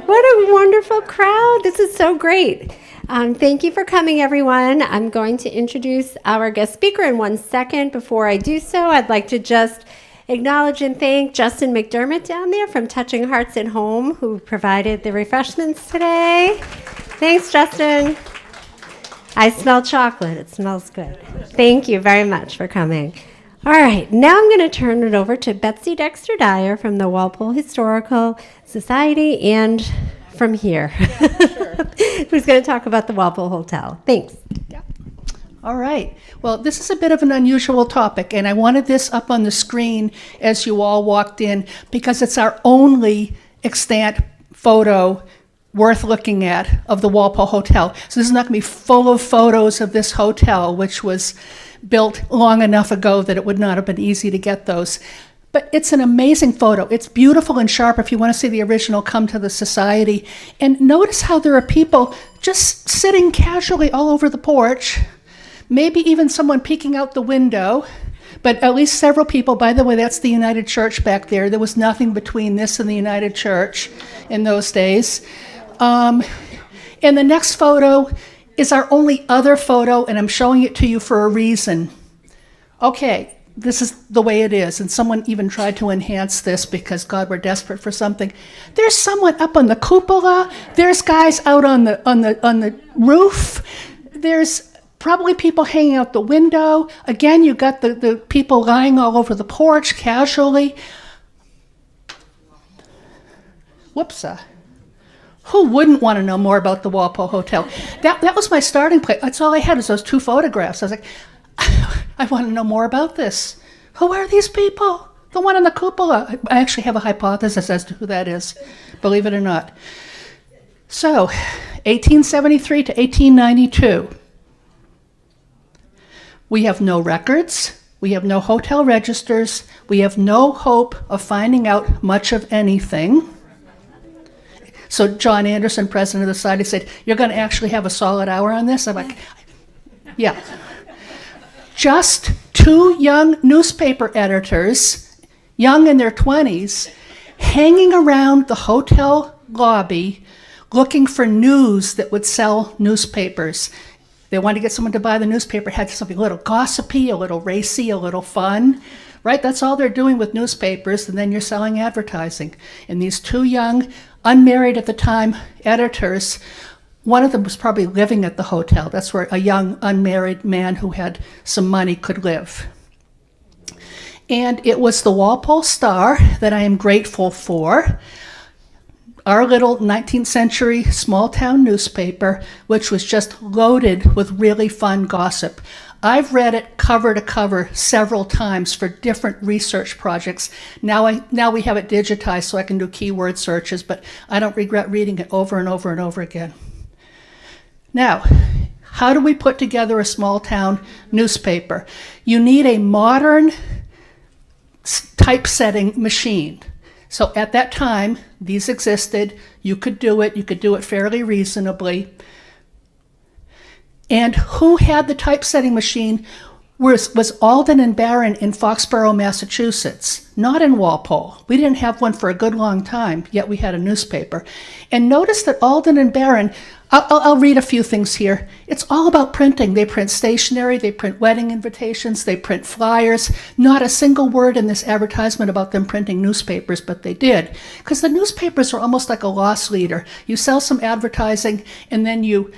What a wonderful crowd. This is so great. Thank you for coming, everyone. I'm going to introduce our guest speaker in 1 second. Before I do so, I'd like to just acknowledge and thank Justin McDermott down there from Touching Hearts at Home, who provided the refreshments today. Thanks, Justin. I smell chocolate. It smells good. Thank you very much for coming. All right, now I'm going to turn it over to Betsey Dexter-Dyer from the Walpole Historical Society and from here, who's going to talk about the Walpole Hotel. Thanks. Yeah. All right. Well, this is a bit of an unusual topic, and I wanted this up on the screen as you all walked in because it's our only extant photo worth looking at of the Walpole Hotel. So this is not going to be full of photos of this hotel, which was built long enough ago that it would not have been easy to get those. But it's an amazing photo. It's beautiful and sharp. If you want to see the original, come to the society. And notice how there are people just sitting casually all over the porch, maybe even someone peeking out the window, but at least several people. By the way, that's the United Church back there. There was nothing between this and the United Church in those days. And the next photo is our only other photo, and I'm showing it to you for a reason. Okay, this is the way it is, and someone even tried to enhance this because, God, we're desperate for something. There's someone up on the cupola. There's guys out on the roof. There's probably people hanging out the window. Again, you got the people lying all over the porch casually. Whoops. Who wouldn't want to know more about the Walpole Hotel? That was my starting point. That's all I had was those two photographs. I was like, I want to know more about this. Who are these people? The one on the cupola. I actually have a hypothesis as to who that is, believe it or not. So, 1873 to 1892. We have no records. We have no hotel registers. We have no hope of finding out much of anything. So John Anderson, president of the society, said, "You're going to actually have a solid hour on this?" I'm like, yeah. Just two young newspaper editors, young in their 20s, hanging around the hotel lobby looking for news that would sell newspapers. They wanted to get someone to buy the newspaper. It had something a little gossipy, a little racy, a little fun. Right? That's all they're doing with newspapers, and then you're selling advertising. And these two young, unmarried at the time editors, one of them was probably living at the hotel. That's where a young, unmarried man who had some money could live. And it was the Walpole Star that I am grateful for. Our little 19th century small town newspaper, which was just loaded with really fun gossip. I've read it cover to cover several times for different research projects. Now we have it digitized so I can do keyword searches, but I don't regret reading it over and over and over again. Now, how do we put together a small town newspaper? You need a modern typesetting machine. So at that time, these existed. You could do it. You could do it fairly reasonably. And who had the typesetting machine was Alden and Barron in Foxborough, Massachusetts, not in Walpole. We didn't have one for a good long time, yet we had a newspaper. And notice that Alden and Barron, I'll read a few things here. It's all about printing. They print stationery, they print wedding invitations, they print flyers. Not a single word in this advertisement about them printing newspapers, but they did. Because the newspapers are almost like a loss leader. You sell some advertising, and then you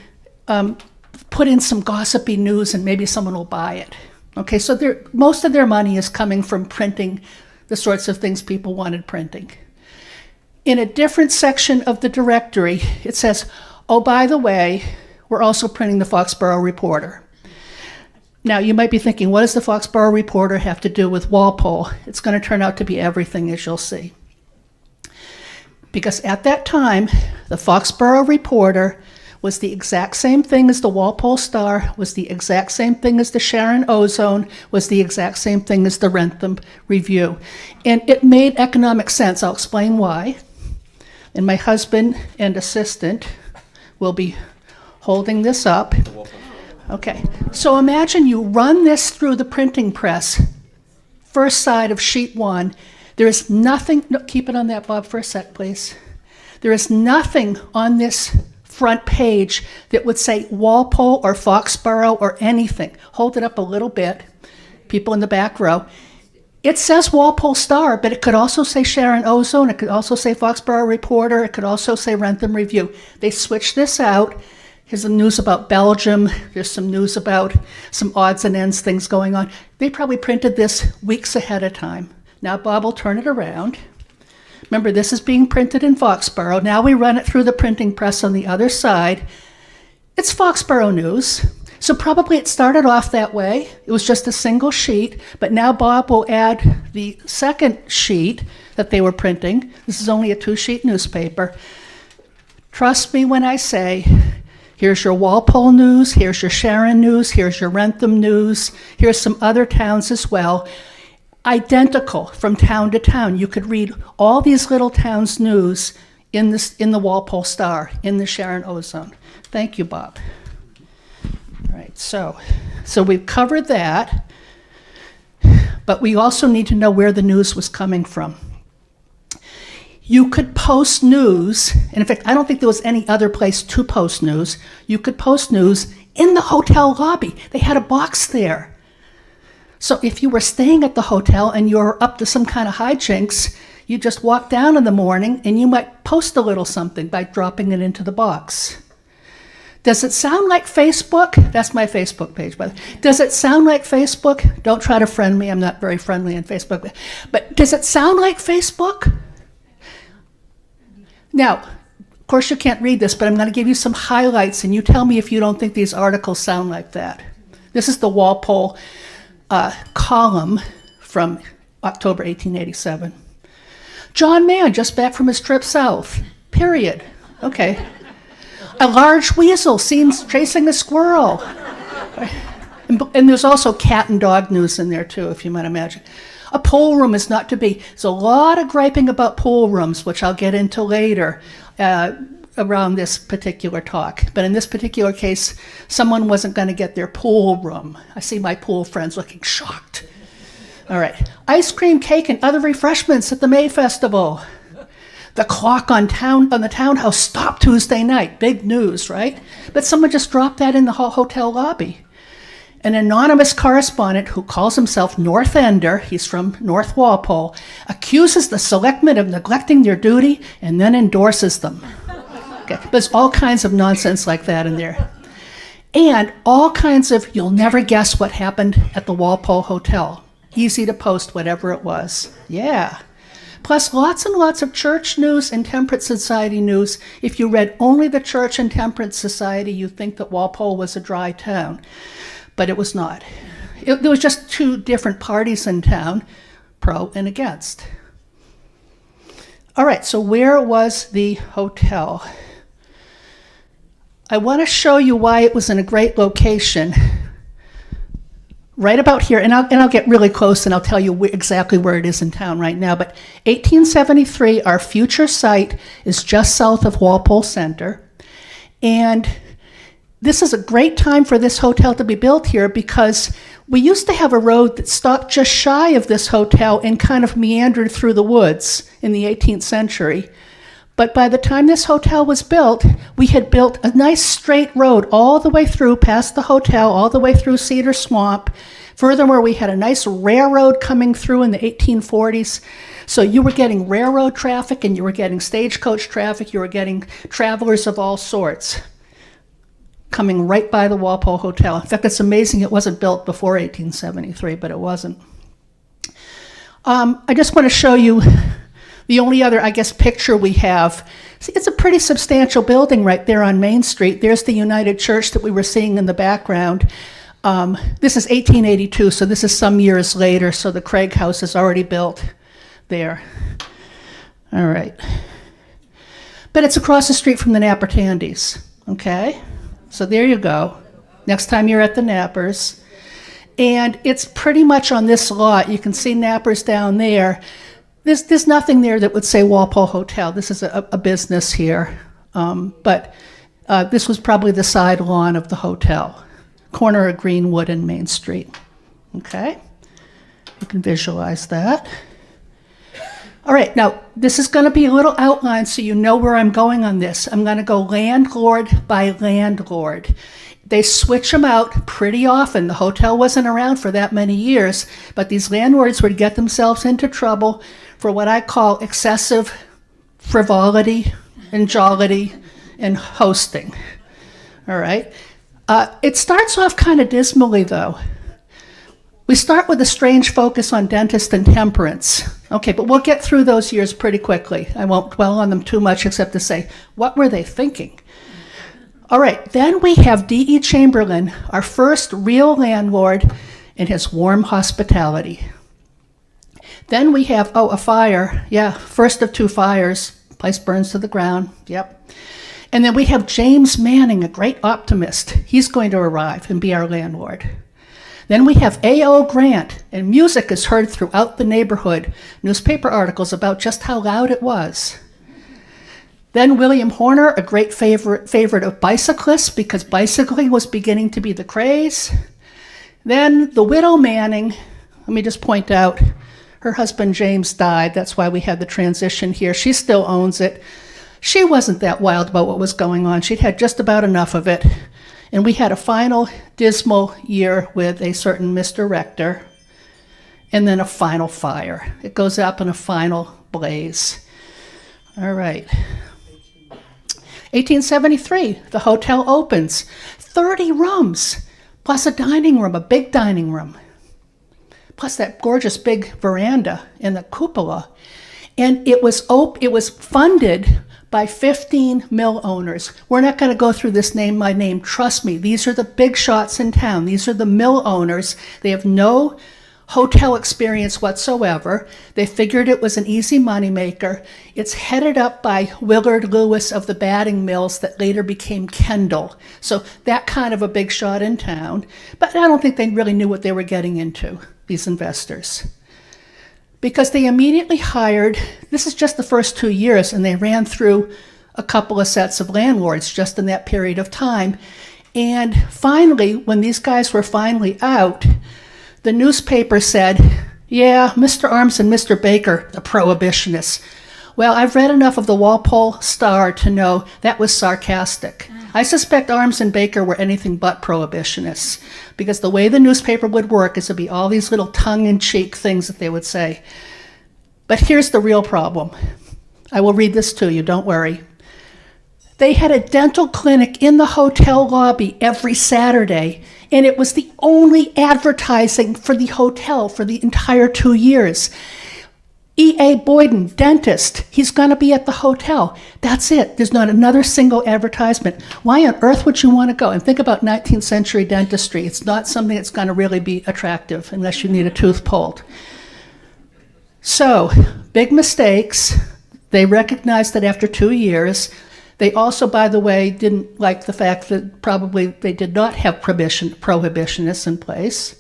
put in some gossipy news, and maybe someone will buy it. Okay, so most of their money is coming from printing the sorts of things people wanted printing. In a different section of the directory, it says, oh, by the way, we're also printing the Foxborough Reporter. Now, you might be thinking, what does the Foxborough Reporter have to do with Walpole? It's going to turn out to be everything, as you'll see. Because at that time, the Foxborough Reporter was the exact same thing as the Walpole Star, was the exact same thing as the Sharon Ozone, was the exact same thing as the Wrentham Review. And it made economic sense. I'll explain why. And my husband and assistant will be holding this up. Okay, so imagine you run this through the printing press, first side of sheet 1. There is nothing, no, keep it on that, Bob, for a sec, please. There is nothing on this front page that would say Walpole or Foxborough or anything. Hold it up a little bit, people in the back row. It says Walpole Star, but it could also say Sharon Ozone. It could also say Foxborough Reporter. It could also say Rentham Review. They switched this out. Here's some news about Belgium. There's some news about some odds and ends things going on. They probably printed this weeks ahead of time. Now Bob will turn it around. Remember, this is being printed in Foxborough. Now we run it through the printing press on the other side. It's Foxborough news. So probably it started off that way. It was just a single sheet, but now Bob will add the second sheet that they were printing. This is only a 2-sheet newspaper. Trust me when I say, here's your Walpole news, here's your Sharon news, here's your Rentham news, here's some other towns as well. Identical from town to town. You could read all these little towns' news in the Walpole Star, in the Sharon Ozone. Thank you, Bob. All right, so we've covered that, but we also need to know where the news was coming from. You could post news, and in fact, I don't think there was any other place to post news. You could post news in the hotel lobby. They had a box there. So if you were staying at the hotel and you're up to some kind of hijinks, you just walk down in the morning and you might post a little something by dropping it into the box. Does it sound like Facebook? That's my Facebook page, by the way. Does it sound like Facebook? Don't try to friend me. I'm not very friendly on Facebook. But does it sound like Facebook? Now, of course you can't read this, but I'm going to give you some highlights, and you tell me if you don't think these articles sound like that. This is the Walpole column from October 1887. John Mann, just back from his trip south. Period. Okay. A large weasel seen chasing a squirrel. And there's also cat and dog news in there too, if you might imagine. A pool room is not to be. There's a lot of griping about pool rooms, which I'll get into later around this particular talk. But in this particular case, someone wasn't going to get their pool room. I see my pool friends looking shocked. All right. Ice cream, cake, and other refreshments at the May Festival. The clock on the townhouse stopped Tuesday night. Big news, right? But someone just dropped that in the hotel lobby. An anonymous correspondent who calls himself North Ender, he's from North Walpole, accuses the selectmen of neglecting their duty and then endorses them. Okay. There's all kinds of nonsense like that in there. And all kinds of, you'll never guess what happened at the Walpole Hotel. Easy to post whatever it was. Yeah. Plus lots and lots of church news and temperance society news. If you read only the church and temperance society, you'd think that Walpole was a dry town. But it was not. There was just two different parties in town, pro and against. All right, so where was the hotel? I want to show you why it was in a great location. Right about here, and I'll get really close and I'll tell you exactly where it is in town right now. But 1873, our future site is just south of Walpole Center. And this is a great time for this hotel to be built here because we used to have a road that stopped just shy of this hotel and kind of meandered through the woods in the 18th century. But by the time this hotel was built, we had built a nice straight road all the way through past the hotel, all the way through Cedar Swamp. Furthermore, we had a nice railroad coming through in the 1840s. So you were getting railroad traffic and you were getting stagecoach traffic. You were getting travelers of all sorts coming right by the Walpole Hotel. In fact, it's amazing it wasn't built before 1873, but it wasn't. I just want to show you the only other, I guess, picture we have. See, it's a pretty substantial building right there on Main Street. There's the United Church that we were seeing in the background. This is 1882, so this is some years later, so the Craig House is already built there. All right. But it's across the street from the Napper Tandys, okay? So there you go. Next time you're at the Nappers. And it's pretty much on this lot. You can see Nappers down there. There's nothing there that would say Walpole Hotel. This is a business here. But this was probably the side lawn of the hotel. Corner of Greenwood and Main Street. Okay? You can visualize that. All right, now this is going to be a little outline so you know where I'm going on this. I'm going to go landlord by landlord. They switch them out pretty often. The hotel wasn't around for that many years, but these landlords would get themselves into trouble for what I call excessive frivolity and jollity in hosting. All right. It starts off kind of dismally, though. We start with a strange focus on dentist and temperance. Okay, but we'll get through those years pretty quickly. I won't dwell on them too much except to say, what were they thinking? All right, then we have D.E. Chamberlain, our first real landlord, and his warm hospitality. Then we have, a fire. Yeah, first of two fires. Place burns to the ground. Yep. And then we have James Manning, a great optimist. He's going to arrive and be our landlord. Then we have A.O. Grant, and music is heard throughout the neighborhood. Newspaper articles about just how loud it was. Then William Horner, a great favorite of bicyclists because bicycling was beginning to be the craze. Then the widow Manning, let me just point out, her husband James died. That's why we had the transition here. She still owns it. She wasn't that wild about what was going on. She'd had just about enough of it. And we had a final dismal year with a certain Mr. Rector, and then a final fire. It goes up in a final blaze. All right. 1873, the hotel opens. 30 rooms, plus a dining room, a big dining room, plus that gorgeous big veranda and the cupola. And it was funded by 15 mill owners. We're not going to go through this name by name. Trust me, these are the big shots in town. These are the mill owners. They have no hotel experience whatsoever. They figured it was an easy moneymaker. It's headed up by Willard Lewis of the batting mills that later became Kendall. So that kind of a big shot in town. But I don't think they really knew what they were getting into, these investors. Because they immediately hired, this is just the first 2 years, and they ran through a couple of sets of landlords just in that period of time. And finally, when these guys were finally out, the newspaper said, yeah, Mr. Arms and Mr. Baker, the prohibitionists. Well, I've read enough of the Walpole Star to know that was sarcastic. I suspect Arms and Baker were anything but prohibitionists, because the way the newspaper would work is to be all these little tongue-in-cheek things that they would say. But here's the real problem. I will read this to you, don't worry. They had a dental clinic in the hotel lobby every Saturday, and it was the only advertising for the hotel for the entire 2 years. E.A. Boyden, dentist, he's going to be at the hotel. That's it. There's not another single advertisement. Why on earth would you want to go? And think about 19th century dentistry. It's not something that's going to really be attractive unless you need a tooth pulled. So, big mistakes. They recognized that after 2 years. They also, by the way, didn't like the fact that probably they did not have prohibitionists in place.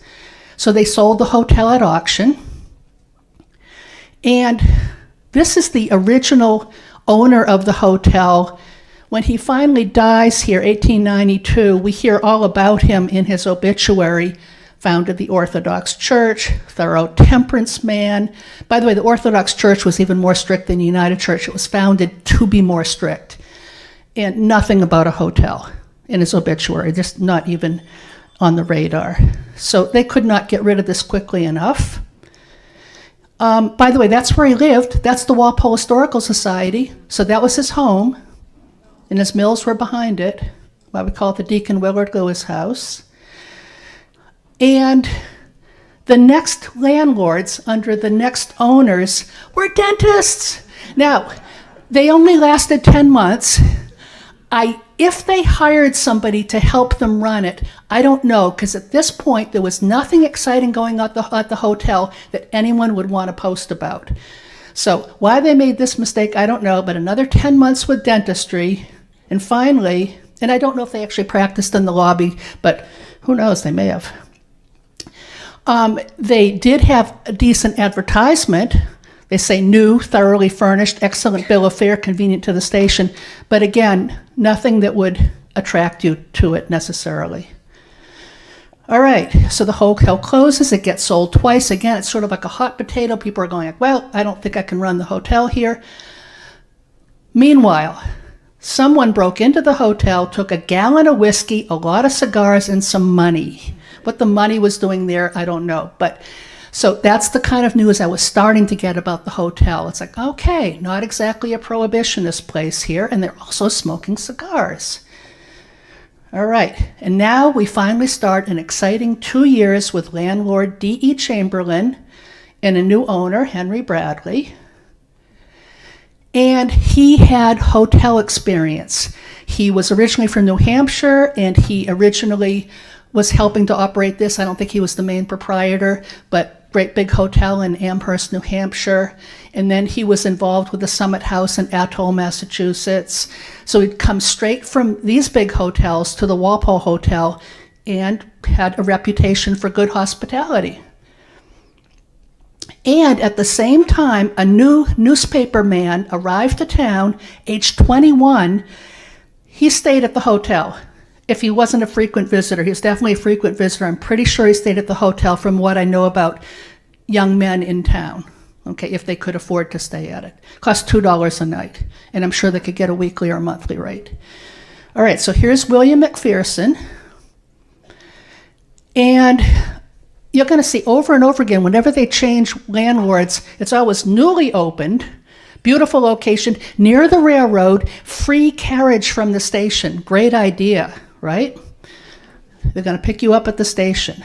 So they sold the hotel at auction. And this is the original owner of the hotel. When he finally dies here, 1892, we hear all about him in his obituary. Founded the Orthodox Church, thorough temperance man. By the way, the Orthodox Church was even more strict than the United Church. It was founded to be more strict. And nothing about a hotel in his obituary, just not even on the radar. So they could not get rid of this quickly enough. By the way, that's where he lived. That's the Walpole Historical Society. So that was his home, and his mills were behind it. Why we call it the Deacon Willard Lewis house. And the next landlords under the next owners were dentists. Now, they only lasted 10 months. If they hired somebody to help them run it, I don't know, because at this point there was nothing exciting going on at the hotel that anyone would want to post about. So why they made this mistake, I don't know, but another 10 months with dentistry, and finally, and I don't know if they actually practiced in the lobby, but who knows, they may have. They did have a decent advertisement. They say new, thoroughly furnished, excellent bill of fare, convenient to the station. But again, nothing that would attract you to it necessarily. All right, so the hotel closes, it gets sold twice. Again, it's sort of like a hot potato. People are going like, well, I don't think I can run the hotel here. Meanwhile, someone broke into the hotel, took a gallon of whiskey, a lot of cigars, and some money. What the money was doing there, I don't know. But so that's the kind of news I was starting to get about the hotel. It's like, okay, not exactly a prohibitionist place here, and they're also smoking cigars. All right, and now we finally start an exciting 2 years with landlord D.E. Chamberlain and a new owner, Henry Bradley. And he had hotel experience. He was originally from New Hampshire, and he originally was helping to operate this. I don't think he was the main proprietor, but great big hotel in Amherst, New Hampshire. And then he was involved with the Summit House in Atoll, Massachusetts. So he'd come straight from these big hotels to the Walpole Hotel and had a reputation for good hospitality. And at the same time, a new newspaper man arrived to town, aged 21. He stayed at the hotel. If he wasn't a frequent visitor, he was definitely a frequent visitor. I'm pretty sure he stayed at the hotel from what I know about young men in town, okay, if they could afford to stay at it. Cost $2 a night, and I'm sure they could get a weekly or a monthly rate. All right, so here's William McPherson. And you're going to see over and over again, whenever they change landlords, it's always newly opened, beautiful location, near the railroad, free carriage from the station. Great idea, right? They're going to pick you up at the station.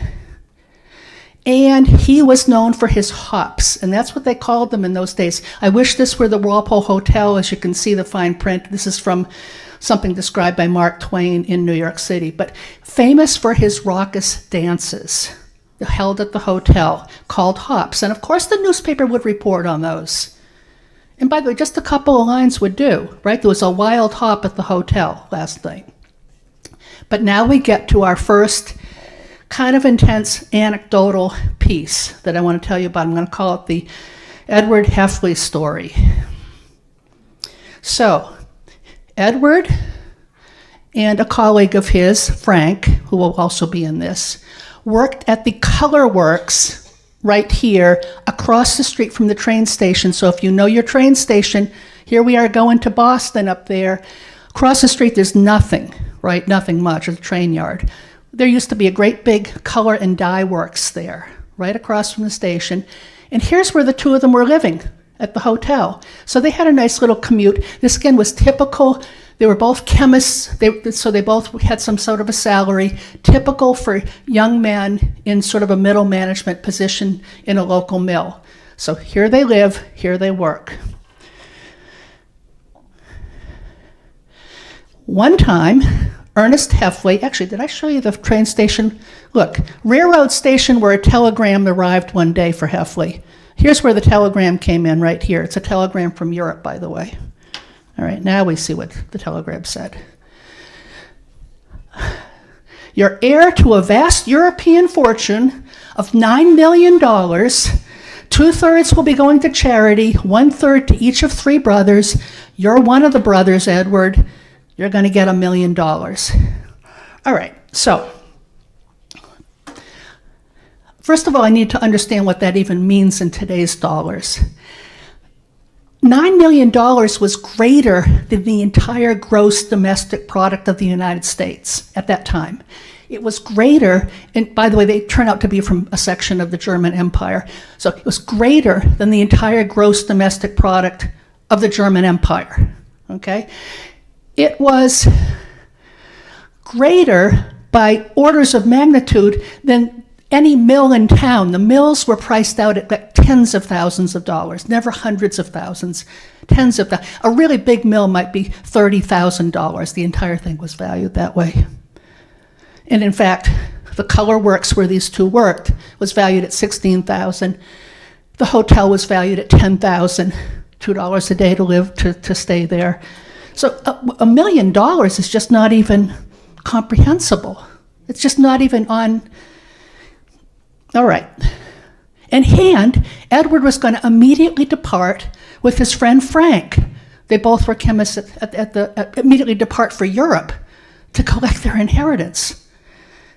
And he was known for his hops, and that's what they called them in those days. I wish this were the Walpole Hotel, as you can see the fine print. This is from something described by Mark Twain in New York City, but famous for his raucous dances held at the hotel called hops. And of course the newspaper would report on those. And by the way, just a couple of lines would do, right? There was a wild hop at the hotel last night. But now we get to our first kind of intense anecdotal piece that I want to tell you about. I'm going to call it the Edward Heffley story. So, Edward and a colleague of his, Frank, who will also be in this, worked at the Color Works right here across the street from the train station. So if you know your train station, here we are going to Boston up there. Across the street, there's nothing, right? Nothing much, a train yard. There used to be a great big color and dye works there, right across from the station. And here's where the two of them were living, at the hotel. So they had a nice little commute. This again was typical. They were both chemists, so they both had some sort of a salary, typical for young men in sort of a middle management position in a local mill. So here they live, here they work. One time, Ernest Heffley, actually, did I show you the train station? Look, railroad station where a telegram arrived one day for Heffley. Here's where the telegram came in right here. It's a telegram from Europe, by the way. All right, now we see what the telegram said. You're heir to a vast European fortune of $9 million. 2/3 will be going to charity, 1/3 to each of 3 brothers. You're one of the brothers, Edward. You're going to get $1 million. All right, so first of all, I need to understand what that even means in today's dollars. $9 million was greater than the entire gross domestic product of the United States at that time. It was greater, and by the way, they turn out to be from a section of the German Empire, so it was greater than the entire gross domestic product of the German Empire, okay? It was greater by orders of magnitude than any mill in town. The mills were priced out at like tens of thousands of dollars, never hundreds of thousands, tens of thousands. A really big mill might be $30,000. The entire thing was valued that way. And in fact, the Color Works where these two worked was valued at $16,000. The hotel was valued at $10,000, $2 a day to live, to stay there. So $1 million is just not even comprehensible. It's just not even on. All right. In hand, Edward was going to immediately depart with his friend Frank. They both were chemists immediately depart for Europe to collect their inheritance.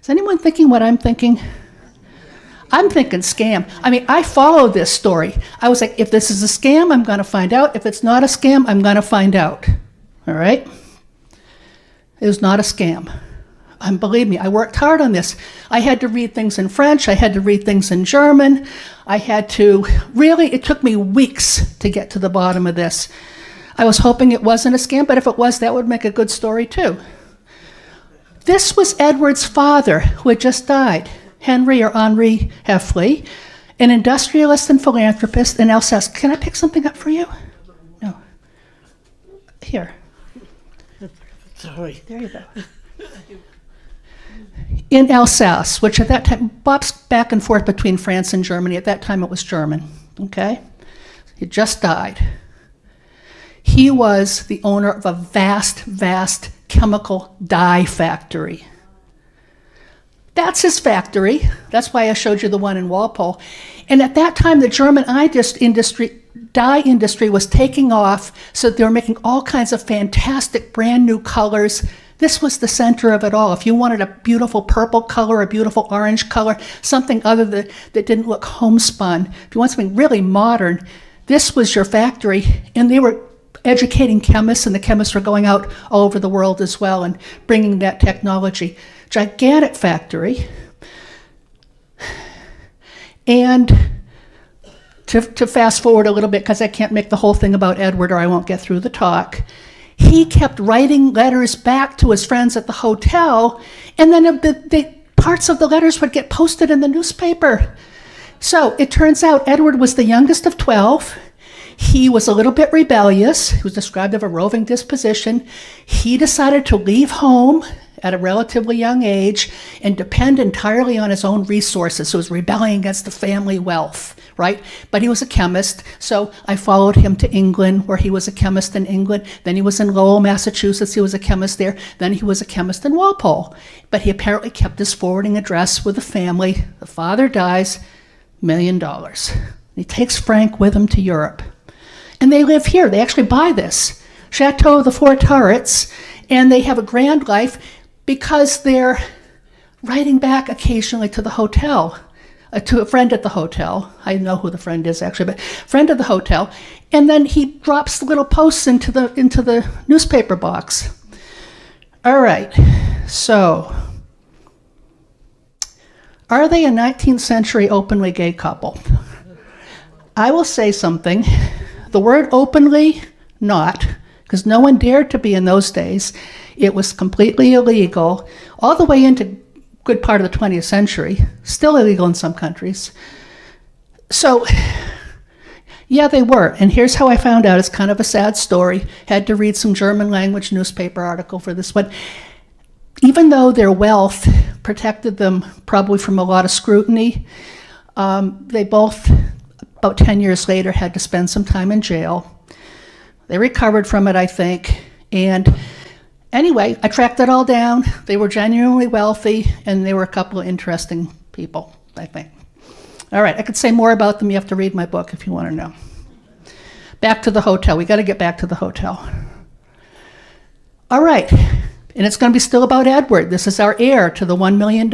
Is anyone thinking what I'm thinking? I'm thinking scam. I mean, I followed this story. I was like, if this is a scam, I'm going to find out. If it's not a scam, I'm going to find out. All right? It was not a scam. And believe me, I worked hard on this. I had to read things in French. I had to read things in German. It took me weeks to get to the bottom of this. I was hoping it wasn't a scam, but if it was, that would make a good story too. This was Edward's father, who had just died, Henry Heffley, an industrialist and philanthropist in Alsace. Can I pick something up for you? No. Here. Sorry. There you go. In Alsace, which at that time bops back and forth between France and Germany. At that time it was German, okay? He just died. He was the owner of a vast, vast chemical dye factory. That's his factory. That's why I showed you the one in Walpole. And at that time, the German dye industry was taking off, so they were making all kinds of fantastic brand new colors. This was the center of it all. If you wanted a beautiful purple color, a beautiful orange color, something other that didn't look homespun, if you want something really modern, this was your factory. And they were educating chemists, and the chemists were going out all over the world as well and bringing that technology. Gigantic factory. And to fast forward a little bit, because I can't make the whole thing about Edward or I won't get through the talk, he kept writing letters back to his friends at the hotel, and then the parts of the letters would get posted in the newspaper. So it turns out Edward was the youngest of 12. He was a little bit rebellious. He was described of a roving disposition. He decided to leave home at a relatively young age and depend entirely on his own resources. So he was rebelling against the family wealth, right? But he was a chemist, so I followed him to England, where he was a chemist in England. Then he was in Lowell, Massachusetts. He was a chemist there. Then he was a chemist in Walpole. But he apparently kept his forwarding address with the family. The father dies, $1 million. He takes Frank with him to Europe. And they live here. They actually buy this Chateau of the Four Turrets, and they have a grand life because they're writing back occasionally to the hotel, to a friend at the hotel. I know who the friend is actually, but friend of the hotel. And then he drops the little posts into the newspaper box. All right, so are they a 19th century openly gay couple? I will say something. The word openly, not, because no one dared to be in those days. It was completely illegal, all the way into a good part of the 20th century, still illegal in some countries. So, yeah, they were. And here's how I found out. It's kind of a sad story. Had to read some German language newspaper article for this one. Even though their wealth protected them probably from a lot of scrutiny, they both, about 10 years later, had to spend some time in jail. They recovered from it, I think. And anyway, I tracked it all down. They were genuinely wealthy, and they were a couple of interesting people, I think. All right, I could say more about them. You have to read my book if you want to know. Back to the hotel. We got to get back to the hotel. All right, and it's going to be still about Edward. This is our heir to the $1 million.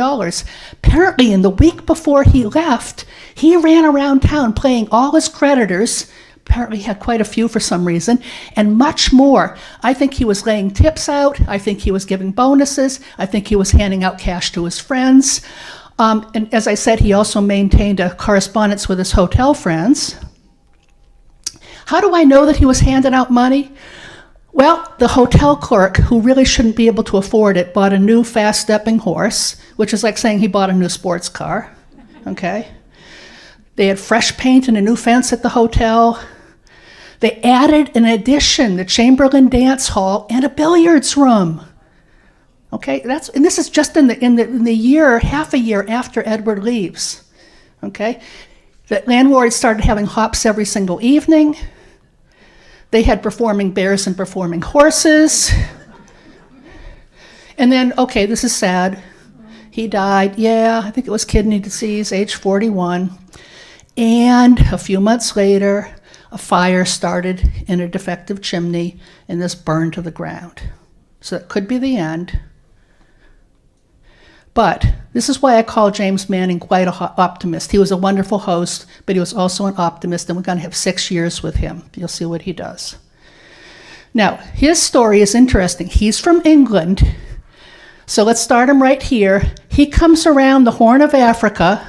Apparently, in the week before he left, he ran around town playing all his creditors. Apparently he had quite a few for some reason, and much more. I think he was laying tips out. I think he was giving bonuses. I think he was handing out cash to his friends. And as I said, he also maintained a correspondence with his hotel friends. How do I know that he was handing out money? Well, the hotel clerk, who really shouldn't be able to afford it, bought a new fast-stepping horse, which is like saying he bought a new sports car, okay? They had fresh paint and a new fence at the hotel. They added, in addition, the Chamberlain Dance Hall and a billiards room. Okay, and this is just in the year, half a year after Edward leaves. Okay, the landlords started having hops every single evening. They had performing bears and performing horses. And then, okay, this is sad. He died, I think it was kidney disease, age 41. And a few months later, a fire started in a defective chimney, and this burned to the ground. So it could be the end. But This is why I call James Manning quite an optimist. He was a wonderful host, but he was also an optimist, and we're going to have 6 years with him. You'll see what he does. Now, his story is interesting. He's from England, so let's start him right here. He comes around the Horn of Africa,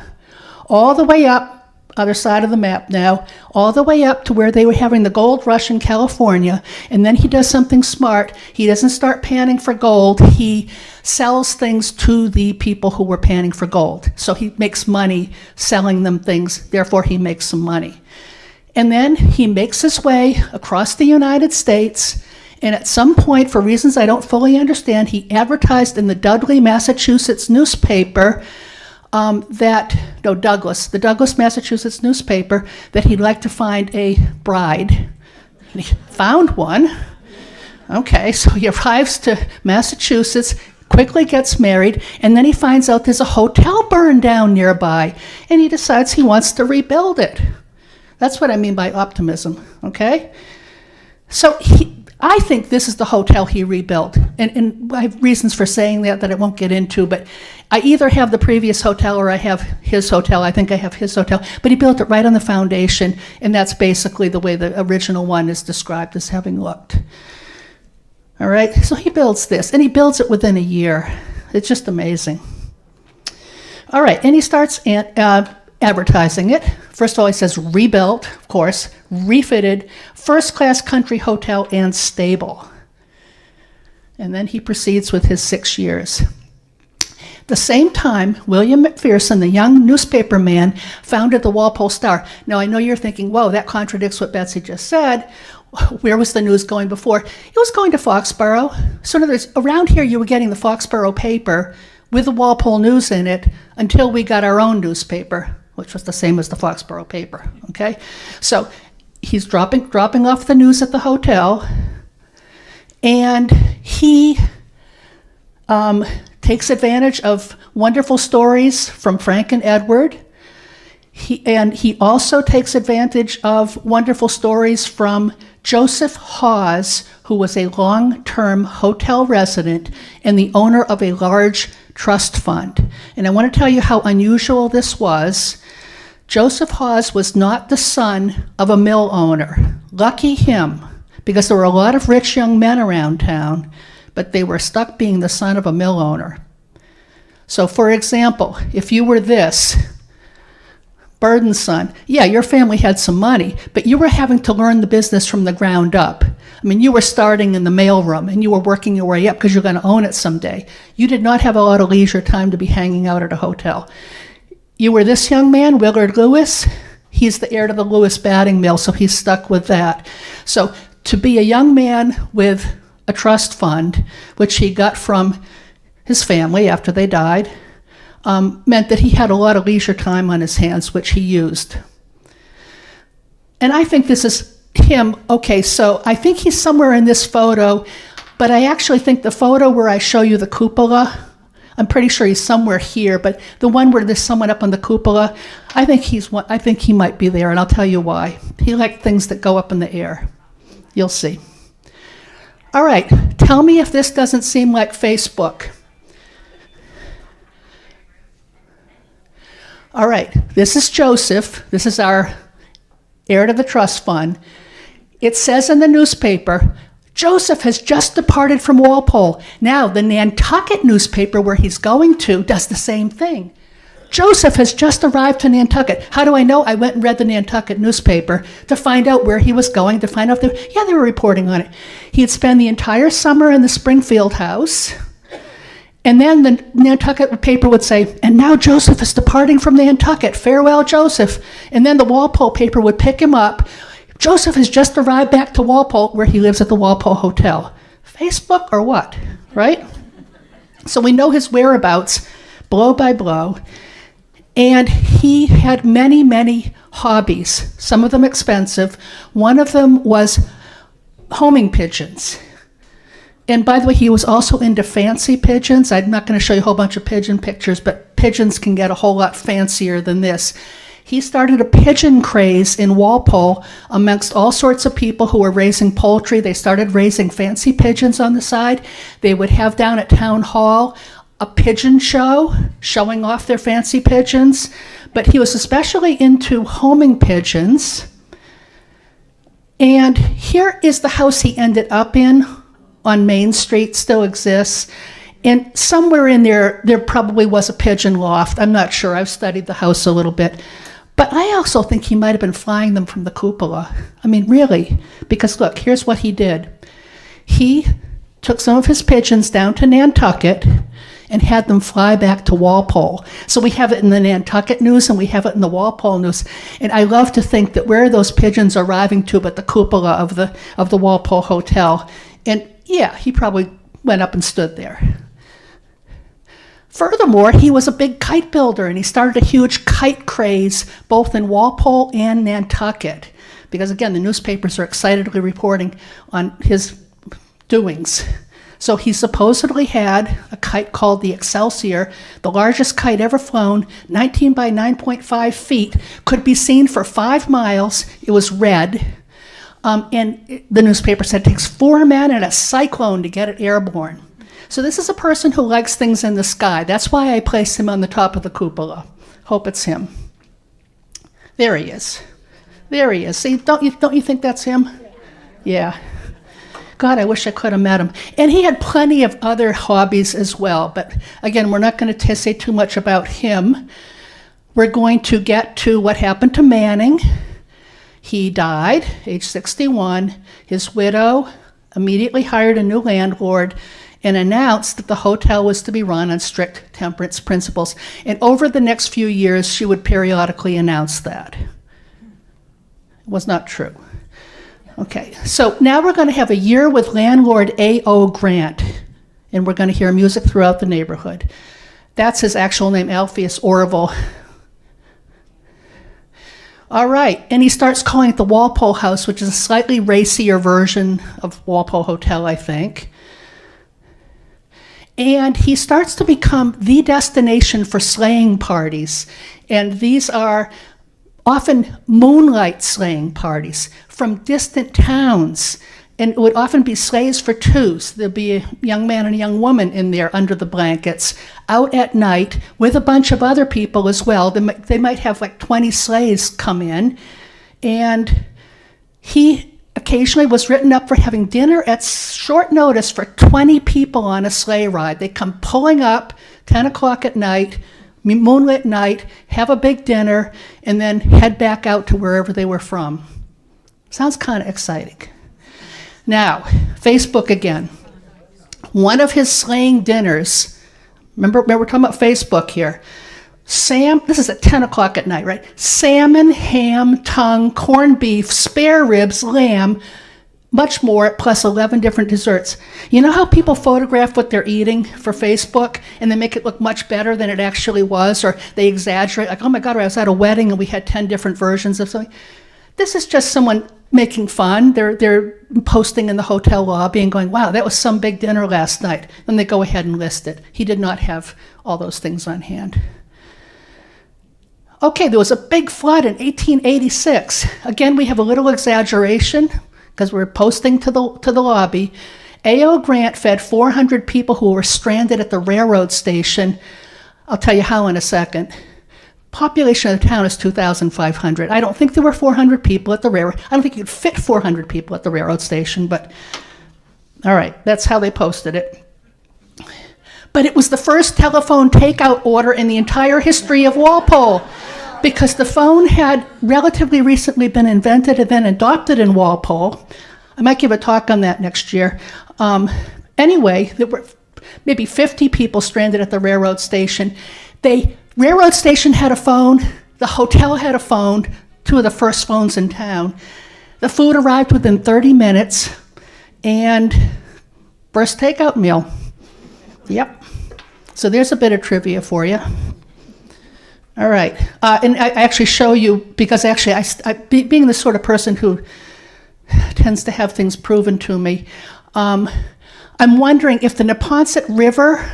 all the way up, other side of the map now, all the way up to where they were having the gold rush in California, and then he does something smart. He doesn't start panning for gold. He sells things to the people who were panning for gold. So he makes money selling them things, therefore he makes some money. And then he makes his way across the United States, and at some point, for reasons I don't fully understand, he advertised in the Dudley, Massachusetts newspaper the Douglas, Massachusetts newspaper, that he'd like to find a bride. And he found one. Okay, so he arrives to Massachusetts, quickly gets married, and then he finds out there's a hotel burned down nearby, and he decides he wants to rebuild it. That's what I mean by optimism, okay? So I think this is the hotel he rebuilt, and I have reasons for saying that I won't get into, but I either have the previous hotel or I have his hotel. I think I have his hotel, but he built it right on the foundation, and that's basically the way the original one is described as having looked. All right, so he builds this, and he builds it within a year. It's just amazing. All right, and he starts advertising it. First of all, he says rebuilt, of course, refitted, first-class country hotel and stable. And then he proceeds with his 6 years. The same time, William McPherson, the young newspaper man, founded the Walpole Star. Now, I know you're thinking, whoa, that contradicts what Betsy just said. Where was the news going before? It was going to Foxborough. So in other words, around here, you were getting the Foxborough paper with the Walpole News in it until we got our own newspaper, which was the same as the Foxborough paper, okay? So he's dropping off the news at the hotel, and he takes advantage of wonderful stories from Frank and Edward. He also takes advantage of wonderful stories from Joseph Hawes, who was a long-term hotel resident and the owner of a large trust fund. And I want to tell you how unusual this was. Joseph Hawes was not the son of a mill owner. Lucky him, because there were a lot of rich young men around town, but they were stuck being the son of a mill owner. So, for example, if you were this, Burden's son, yeah, your family had some money, but you were having to learn the business from the ground up. I mean, you were starting in the mailroom, and you were working your way up because you're going to own it someday. You did not have a lot of leisure time to be hanging out at a hotel. You were this young man, Willard Lewis. He's the heir to the Lewis batting mill, so he's stuck with that. So to be a young man with a trust fund, which he got from his family after they died, meant that he had a lot of leisure time on his hands, which he used. And I think this is him. Okay, so I think he's somewhere in this photo, but I actually think the photo where I show you the cupola, I'm pretty sure he's somewhere here, but the one where there's someone up on the cupola, I think he might be there, and I'll tell you why. He liked things that go up in the air. You'll see. All right, tell me if this doesn't seem like Facebook. All right, this is Joseph. This is our heir to the trust fund. It says in the newspaper, Joseph has just departed from Walpole. Now, the Nantucket newspaper where he's going to does the same thing. Joseph has just arrived to Nantucket. How do I know? I went and read the Nantucket newspaper to find out where he was going, to find out if they were reporting on it. He had spent the entire summer in the Springfield house, and then the Nantucket paper would say, and now Joseph is departing from Nantucket. Farewell, Joseph. And then the Walpole paper would pick him up. Joseph has just arrived back to Walpole, where he lives at the Walpole Hotel. Facebook or what, right? So we know his whereabouts blow by blow. And he had many, many hobbies, some of them expensive. One of them was homing pigeons. And by the way, he was also into fancy pigeons. I'm not going to show you a whole bunch of pigeon pictures, but pigeons can get a whole lot fancier than this. He started a pigeon craze in Walpole amongst all sorts of people who were raising poultry. They started raising fancy pigeons on the side. They would have down at town hall a pigeon show, showing off their fancy pigeons, but he was especially into homing pigeons. And here is the house he ended up in on Main Street, still exists. And somewhere in there probably was a pigeon loft. I'm not sure. I've studied the house a little bit. But I also think he might have been flying them from the cupola. I mean, really. Because look, here's what he did. He took some of his pigeons down to Nantucket and had them fly back to Walpole. So we have it in the Nantucket news and we have it in the Walpole news. And I love to think that where are those pigeons arriving to but the cupola of the Walpole Hotel. And yeah, he probably went up and stood there. Furthermore, he was a big kite builder, and he started a huge kite craze both in Walpole and Nantucket. Because again, the newspapers are excitedly reporting on his doings. So he supposedly had a kite called the Excelsior, the largest kite ever flown, 19 by 9.5 feet, could be seen for 5 miles. It was red. And the newspaper said it takes 4 men and a cyclone to get it airborne. So this is a person who likes things in the sky. That's why I place him on the top of the cupola. Hope it's him. There he is. There he is. See, don't you think that's him? Yeah. God, I wish I could have met him. And he had plenty of other hobbies as well. But again, we're not going to say too much about him. We're going to get to what happened to Manning. He died, age 61. His widow immediately hired a new landlord and announced that the hotel was to be run on strict temperance principles. And over the next few years, she would periodically announce that. It was not true. Okay, so now we're going to have a year with landlord A.O. Grant, and we're going to hear music throughout the neighborhood. That's his actual name, Alpheus Orville. All right, and he starts calling it the Walpole House, which is a slightly racier version of Walpole Hotel, I think. And he starts to become the destination for sleighing parties. And these are often moonlight sleighing parties from distant towns. And it would often be sleighs for twos. There'd be a young man and a young woman in there under the blankets, out at night with a bunch of other people as well. They might have like 20 sleighs come in. And he occasionally was written up for having dinner at short notice for 20 people on a sleigh ride. They come pulling up 10 o'clock at night, moonlit night, have a big dinner, and then head back out to wherever they were from. Sounds kind of exciting. Now, Facebook again. One of his sleighing dinners, remember we're talking about Facebook here. This is at 10 o'clock at night, right? Salmon, ham, tongue, corned beef, spare ribs, lamb, much more, plus 11 different desserts. You know how people photograph what they're eating for Facebook and they make it look much better than it actually was, or they exaggerate, like, oh my God, I was at a wedding and we had 10 different versions of something. This is just someone making fun. They're posting in the hotel lobby and going, wow, that was some big dinner last night. Then they go ahead and list it. He did not have all those things on hand. Okay, there was a big flood in 1886. Again, we have a little exaggeration because we're posting to the lobby. A.O. Grant fed 400 people who were stranded at the railroad station. I'll tell you how in a second. Population of the town is 2,500. I don't think there were 400 people at the railroad. I don't think you could fit 400 people at the railroad station, but all right, that's how they posted it. But it was the first telephone takeout order in the entire history of Walpole, because the phone had relatively recently been invented and then adopted in Walpole. I might give a talk on that next year. Anyway, there were maybe 50 people stranded at the railroad station. Railroad station had a phone, the hotel had a phone, 2 of the first phones in town. The food arrived within 30 minutes, and first takeout meal. Yep. So there's a bit of trivia for you. All right. And I actually show you, because actually, being the sort of person who tends to have things proven to me, I'm wondering if the Neponset River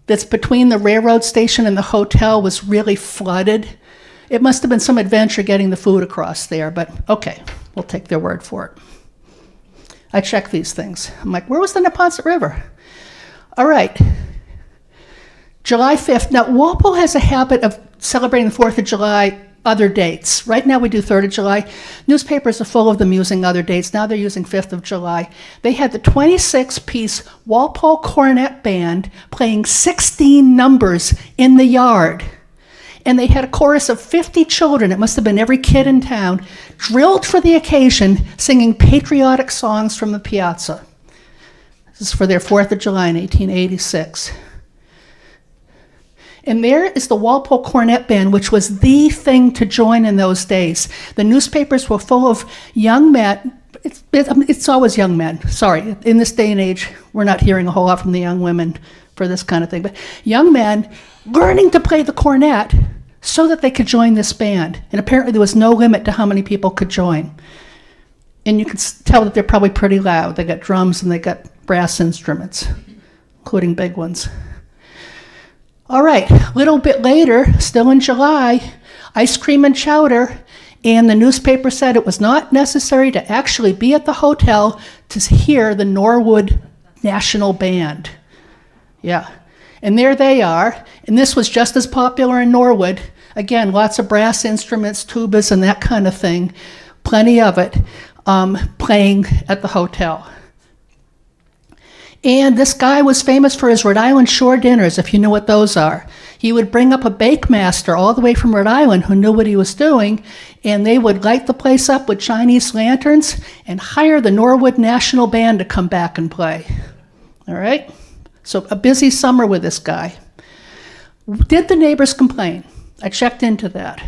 that's between the railroad station and the hotel was really flooded. It must have been some adventure getting the food across there, but okay, we'll take their word for it. I check these things. I'm like, where was the Neponset River? All right. July 5th. Now, Walpole has a habit of celebrating the 4th of July other dates. Right now we do 3rd of July. Newspapers are full of them using other dates. Now they're using 5th of July. They had the 26-piece Walpole Cornet Band playing 16 numbers in the yard. And they had a chorus of 50 children, it must have been every kid in town, drilled for the occasion, singing patriotic songs from the piazza. This is for their 4th of July in 1886. And there is the Walpole Cornet Band, which was the thing to join in those days. The newspapers were full of young men. It's always young men. Sorry, in this day and age, we're not hearing a whole lot from the young women for this kind of thing. But young men learning to play the cornet so that they could join this band. And apparently there was no limit to how many people could join. And you can tell that they're probably pretty loud. They got drums and they got brass instruments, including big ones. All right, a little bit later, still in July, ice cream and chowder, and the newspaper said it was not necessary to actually be at the hotel to hear the Norwood National Band. Yeah, and there they are, and this was just as popular in Norwood. Again, lots of brass instruments, tubas, and that kind of thing, plenty of it, playing at the hotel. And this guy was famous for his Rhode Island shore dinners, if you know what those are. He would bring up a bake master all the way from Rhode Island who knew what he was doing, and they would light the place up with Chinese lanterns and hire the Norwood National Band to come back and play. All right? So a busy summer with this guy. Did the neighbors complain? I checked into that.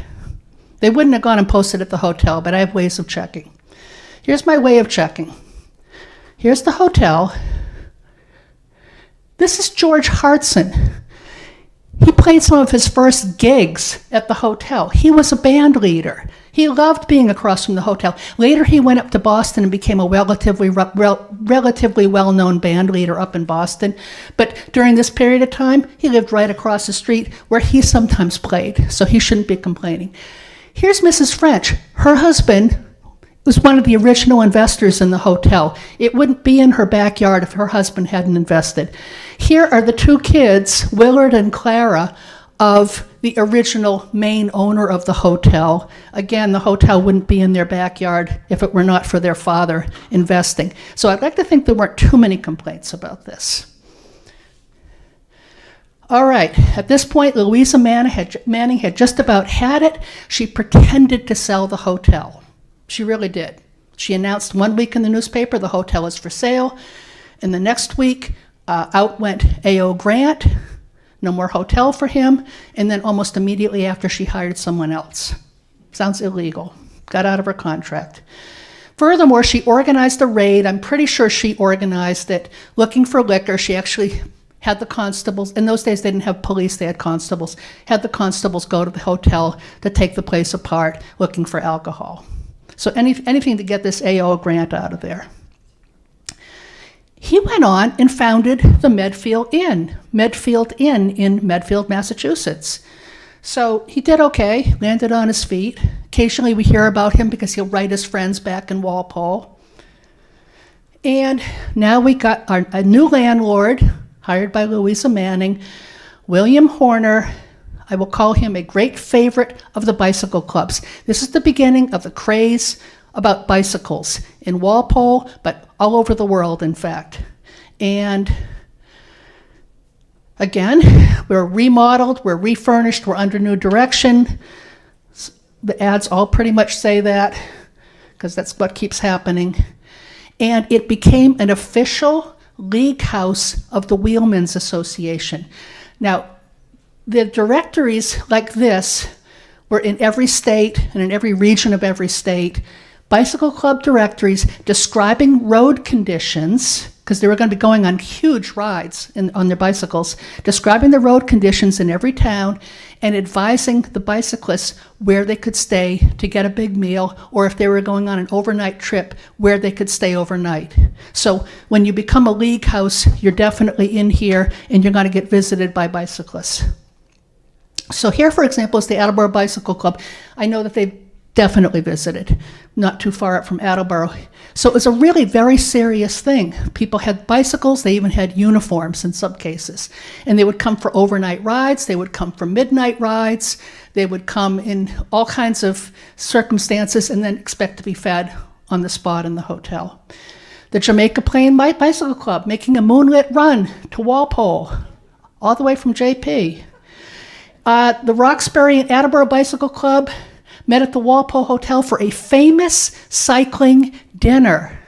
They wouldn't have gone and posted at the hotel, but I have ways of checking. Here's my way of checking. Here's the hotel. This is George Hartson. He played some of his first gigs at the hotel. He was a band leader. He loved being across from the hotel. Later, he went up to Boston and became a relatively well-known band leader up in Boston. But during this period of time, he lived right across the street where he sometimes played, so he shouldn't be complaining. Here's Mrs. French. Her husband was one of the original investors in the hotel. It wouldn't be in her backyard if her husband hadn't invested. Here are the two kids, Willard and Clara, of the original main owner of the hotel. Again, the hotel wouldn't be in their backyard if it were not for their father investing. So I'd like to think there weren't too many complaints about this. All right, at this point, Louisa Manning had just about had it. She pretended to sell the hotel. She really did. She announced one week in the newspaper, the hotel is for sale. And the next week, out went A.O. Grant, no more hotel for him. And then almost immediately after, she hired someone else. Sounds illegal. Got out of her contract. Furthermore, she organized a raid. I'm pretty sure she organized it, looking for liquor. She actually had the constables, in those days they didn't have police, they had constables, had the constables go to the hotel to take the place apart, looking for alcohol. So anything to get this A.O. Grant out of there. He went on and founded the Medfield Inn in Medfield, Massachusetts. So he did okay, landed on his feet. Occasionally we hear about him because he'll write his friends back in Walpole. And now we got a new landlord, hired by Louisa Manning, William Horner. I will call him a great favorite of the bicycle clubs. This is the beginning of the craze about bicycles in Walpole, but all over the world, in fact. And again, we're remodeled, we're refurnished, we're under new direction. The ads all pretty much say that, because that's what keeps happening. And it became an official league house of the Wheelmen's Association. Now, the directories like this were in every state and in every region of every state. Bicycle club directories describing road conditions, because they were going to be going on huge rides on their bicycles, describing the road conditions in every town and advising the bicyclists where they could stay to get a big meal, or if they were going on an overnight trip, where they could stay overnight. So when you become a league house, you're definitely in here and you're going to get visited by bicyclists. So here, for example, is the Attleboro Bicycle Club. I know that they've definitely visited, not too far up from Attleboro. So it was a really very serious thing. People had bicycles, they even had uniforms in some cases. And they would come for overnight rides, they would come for midnight rides, they would come in all kinds of circumstances and then expect to be fed on the spot in the hotel. The Jamaica Plain Bicycle Club making a moonlit run to Walpole, all the way from JP. The Roxbury and Attleboro Bicycle Club met at the Walpole Hotel for a famous cycling dinner.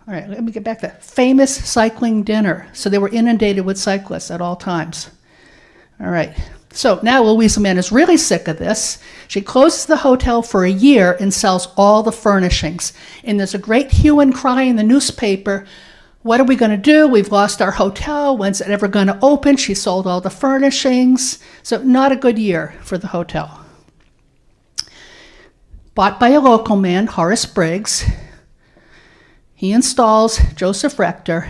All right, let me get back to that. Famous cycling dinner. So they were inundated with cyclists at all times. All right, so now Louisa Mann is really sick of this. She closes the hotel for a year and sells all the furnishings. And there's a great hue and cry in the newspaper. What are we going to do? We've lost our hotel. When's it ever going to open? She sold all the furnishings. So not a good year for the hotel. Bought by a local man, Horace Briggs. He installs Joseph Rector.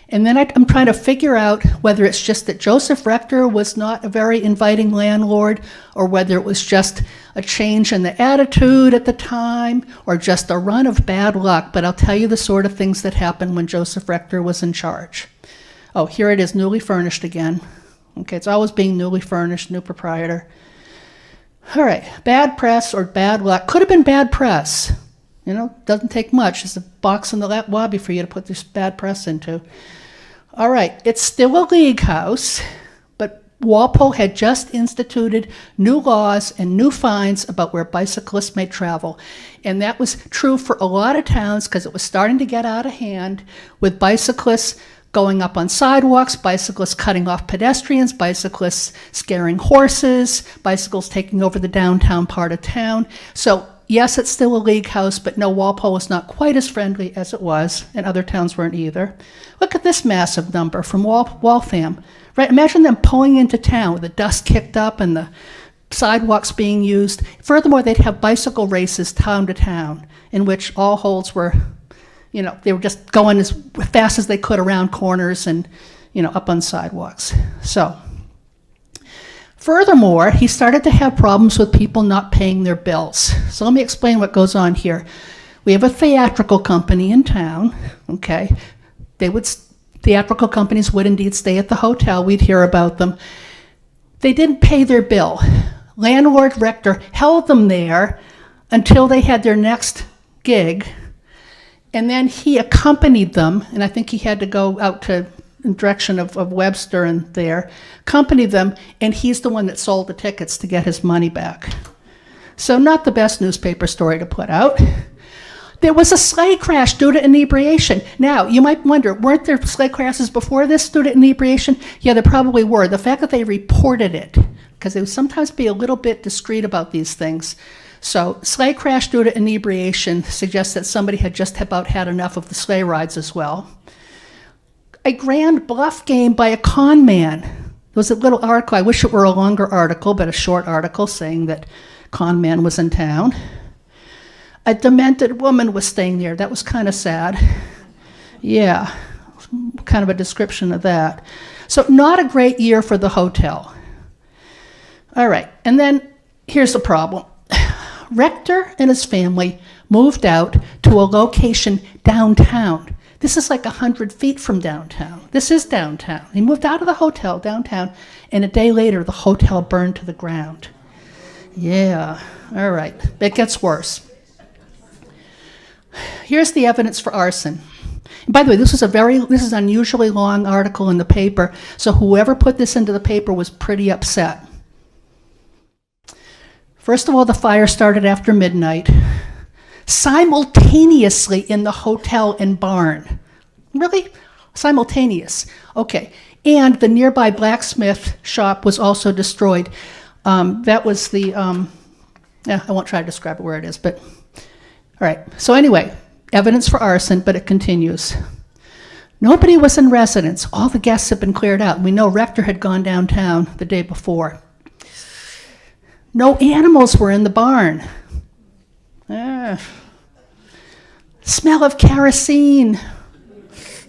And then I'm trying to figure out whether it's just that Joseph Rector was not a very inviting landlord, or whether it was just a change in the attitude at the time, or just a run of bad luck. But I'll tell you the sort of things that happened when Joseph Rector was in charge. Oh, here it is, newly furnished again. Okay, it's always being newly furnished, new proprietor. All right, bad press or bad luck. Could have been bad press. You know, doesn't take much. There's a box in the lobby for you to put this bad press into. All right, it's still a league house, but Walpole had just instituted new laws and new fines about where bicyclists may travel. And that was true for a lot of towns because it was starting to get out of hand with bicyclists going up on sidewalks, bicyclists cutting off pedestrians, bicyclists scaring horses, bicycles taking over the downtown part of town. So yes, it's still a league house, but no, Walpole is not quite as friendly as it was, and other towns weren't either. Look at this massive number from Waltham. Right? Imagine them pulling into town with the dust kicked up and the sidewalks being used. Furthermore, they'd have bicycle races town to town, in which all holds were, you know, they were just going as fast as they could around corners and, you know, up on sidewalks. So, furthermore, he started to have problems with people not paying their bills. So let me explain what goes on here. We have a theatrical company in town, okay? Theatrical companies would indeed stay at the hotel. We'd hear about them. They didn't pay their bill. Landlord Rector held them there until they had their next gig, and then he accompanied them, and I think he had to go out to in direction of Webster and there, accompanied them, and he's the one that sold the tickets to get his money back. So not the best newspaper story to put out. There was a sleigh crash due to inebriation. Now, you might wonder, weren't there sleigh crashes before this due to inebriation? Yeah, there probably were. The fact that they reported it, because they would sometimes be a little bit discreet about these things. So sleigh crash due to inebriation suggests that somebody had just about had enough of the sleigh rides as well. A grand bluff game by a con man. There was a little article, I wish it were a longer article, but a short article saying that con man was in town. A demented woman was staying there. That was kind of sad. Yeah, kind of a description of that. So not a great year for the hotel. All right, and then here's the problem. Rector and his family moved out to a location downtown. This is like 100 feet from downtown. This is downtown. He moved out of the hotel downtown, and a day later, the hotel burned to the ground. Yeah, all right, it gets worse. Here's the evidence for arson. And by the way, this is an unusually long article in the paper, so whoever put this into the paper was pretty upset. First of all, the fire started after midnight, simultaneously in the hotel and barn. Really? Simultaneous. Okay. And the nearby blacksmith shop was also destroyed. That was the, I won't try to describe it where it is, but, all right. So anyway, evidence for arson, but it continues. Nobody was in residence. All the guests had been cleared out. We know Rector had gone downtown the day before. No animals were in the barn. Smell of kerosene.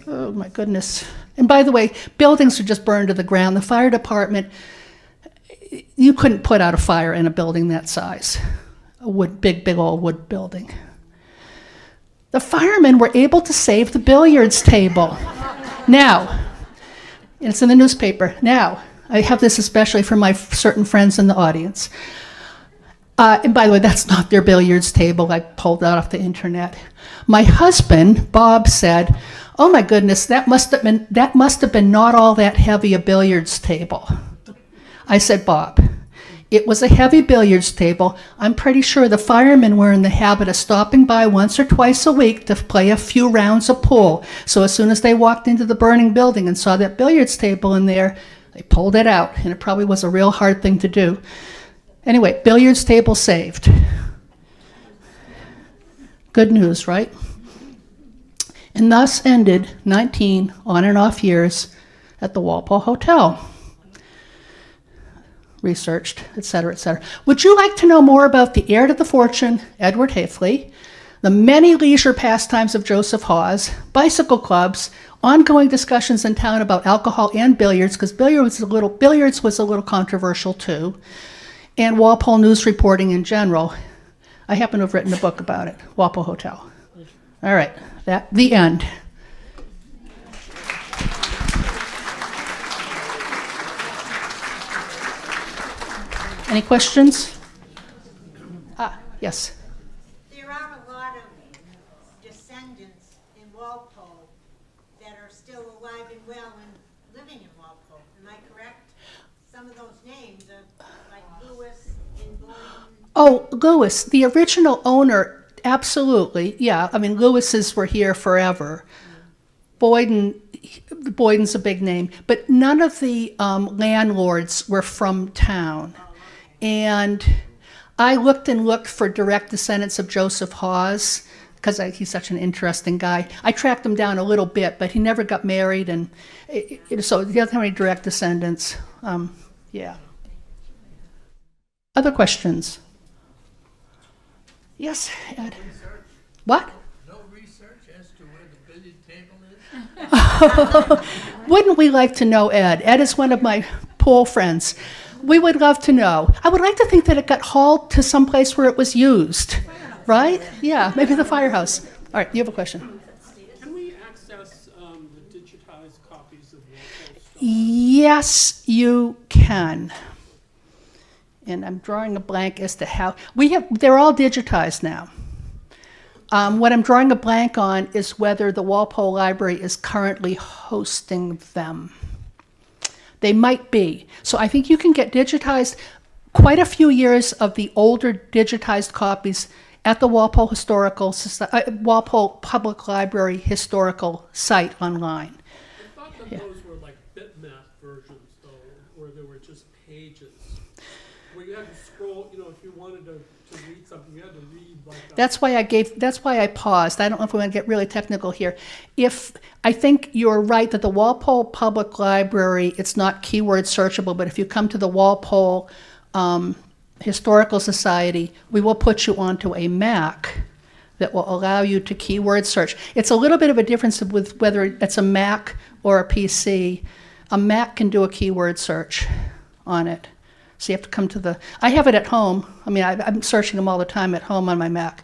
Oh my goodness. And by the way, buildings are just burned to the ground. The fire department, you couldn't put out a fire in a building that size. big old wood building. The firemen were able to save the billiards table. Now, it's in the newspaper. Now, I have this especially for my certain friends in the audience. And by the way, that's not their billiards table. I pulled that off the internet. My husband, Bob, said, "Oh my goodness, that must have been not all that heavy a billiards table." I said, "Bob, it was a heavy billiards table. I'm pretty sure the firemen were in the habit of stopping by once or twice a week to play a few rounds of pool. So as soon as they walked into the burning building and saw that billiards table in there, they pulled it out, and it probably was a real hard thing to do." Anyway, billiards table saved. Good news, right? And thus ended 19 on and off years at the Walpole Hotel. Researched, etc., etc. Would you like to know more about the heir to the fortune, Edward Hafley, the many leisure pastimes of Joseph Hawes, bicycle clubs, ongoing discussions in town about alcohol and billiards, because billiards was a little controversial too, and Walpole news reporting in general? I happen to have written a book about it, Walpole Hotel. All right, the end. Any questions? Yes. There are a lot of descendants in Walpole that are still alive and well and living in Walpole. Am I correct? Some of those names are like Lewis and Boyden. Oh, Lewis, the original owner, absolutely. Yeah, I mean, Lewis's were here forever. Boyden's a big name, but none of the landlords were from town. And I looked for direct descendants of Joseph Hawes, because he's such an interesting guy. I tracked him down a little bit, but he never got married, and so he doesn't have any direct descendants. Yeah. Other questions? Yes, Ed. What? No research as to where the billiard table is? Wouldn't we like to know, Ed? Ed is one of my pool friends. We would love to know. I would like to think that it got hauled to some place where it was used, right? Yeah, maybe the firehouse. All right, you have a question? Can we access the digitized copies of Walpole Star? Yes, you can. And I'm drawing a blank as to how. They're all digitized now. What I'm drawing a blank on is whether the Walpole Library is currently hosting them. They might be. So I think you can get digitized, quite a few years of the older digitized copies at the Walpole Walpole Public Library historical site online. I thought that those were like bitmap versions, though, where there were just pages, where you had to scroll. If you wanted to read something, you had to read like. That's why I paused. I don't know if we want to get really technical here. I think you're right that the Walpole Public Library, it's not keyword searchable, but if you come to the Walpole Historical Society, we will put you onto a Mac that will allow you to keyword search. It's a little bit of a difference with whether it's a Mac or a PC. A Mac can do a keyword search on it. So you have to come to I have it at home. I mean, I'm searching them all the time at home on my Mac.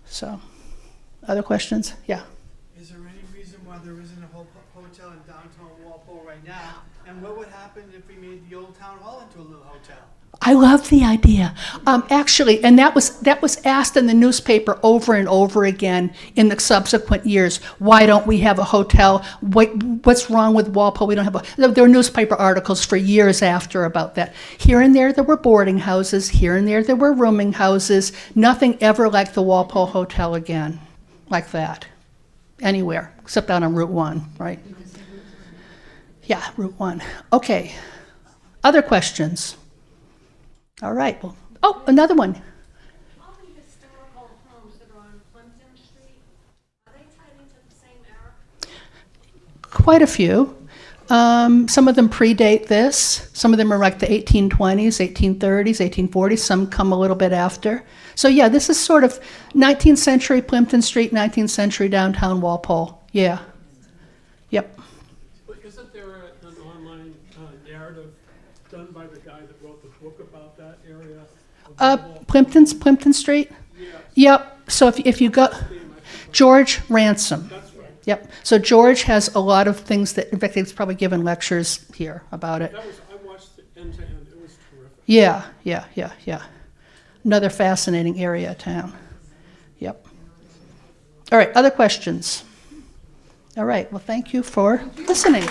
So, other questions? Yeah. Is there any reason why there isn't a hotel in downtown Walpole right now? And what would happen if we made the old town hall into a little hotel? I love the idea. Actually, and that was asked in the newspaper over and over again in the subsequent years. Why don't we have a hotel? What's wrong with Walpole? We don't have there were newspaper articles for years after about that. Here and there were boarding houses. Here and there were rooming houses. Nothing ever like the Walpole Hotel again, like that, anywhere except out on Route 1, right? Yeah, Route 1. Okay. Other questions? All right. Well, another one. All the historical homes that are on Plimpton Street, are they tied into the same era? Quite a few. Some of them predate this. Some of them are like the 1820s, 1830s, 1840s. Some come a little bit after. So yeah, this is sort of 19th century Plimpton Street, 19th century downtown Walpole. Yeah. Yep. But isn't there an online narrative done by the guy that wrote the book about that area? Plimpton Street? Yep, so if you go, George Ransom. That's right. Yep, so George has a lot of things that, in fact, he's probably given lectures here about it. I watched it end to end. It was terrific. Yeah. Another fascinating area of town. Yep. All right, other questions? All right, well, thank you for listening.